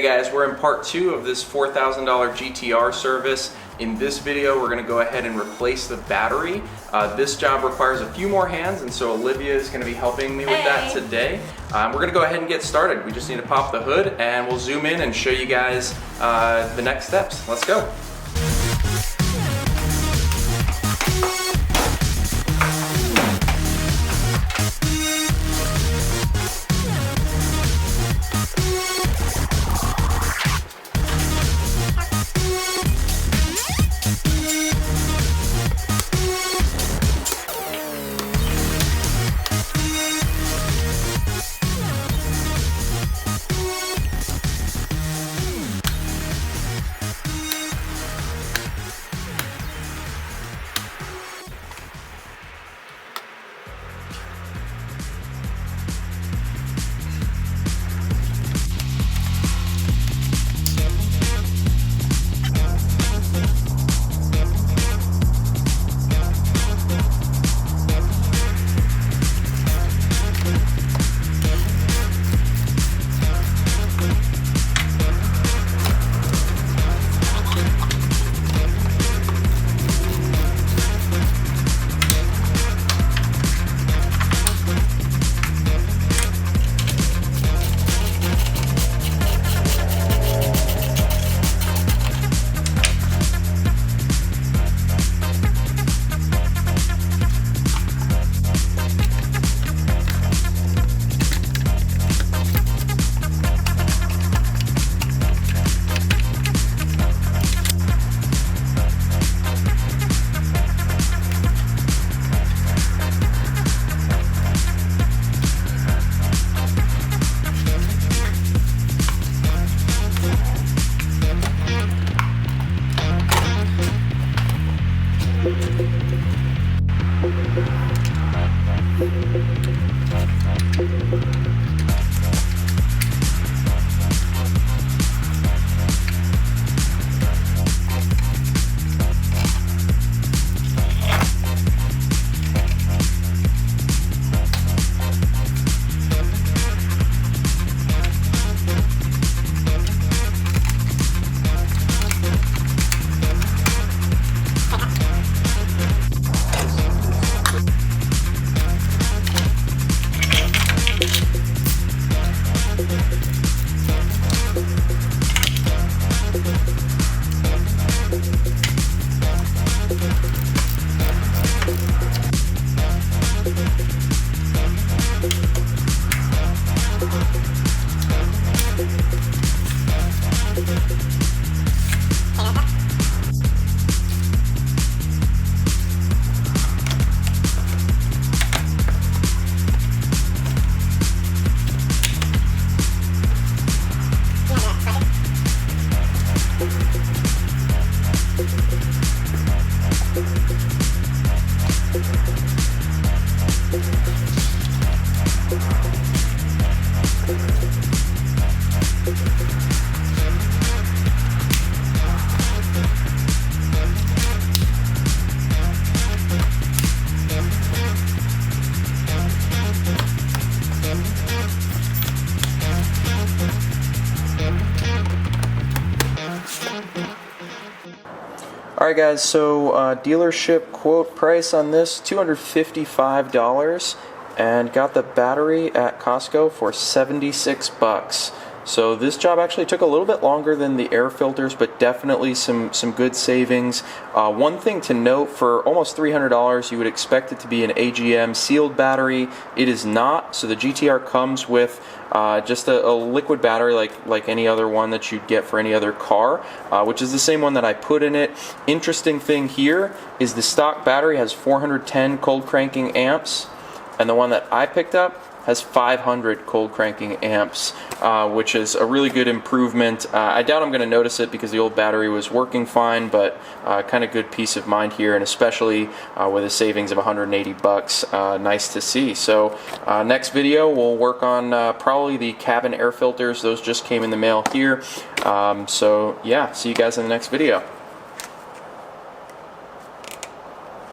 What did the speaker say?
guys, we're in part 2 of this $4,000 GTR service. In this video, we're gonna go ahead and replace the battery. This job requires a few more hands, and so Olivia is gonna be helping me with that today. We're gonna go ahead and get started. We just need to pop the hood and we'll zoom in and show you guys the next steps. Let's go. Alright guys, so dealership quote price on this, $255, and got the battery at Costco for 76 bucks. So this job actually took a little bit longer than the air filters, but definitely some good savings. One thing to note, for almost $300, you would expect it to be an AGM sealed battery. It is not, so the GTR comes with just a liquid battery like any other one that you'd get for any other car, which is the same one that I put in it. Interesting thing here is the stock battery has 410 cold cranking amps, and the one that I picked up has 500 cold cranking amps, which is a really good improvement. I doubt I'm going to notice it because the old battery was working fine, but kind of good peace of mind here, and especially with a savings of 180 bucks, nice to see. So next video we'll work on probably the cabin air filters. Those just came in the mail here. So yeah, see you guys in the next video.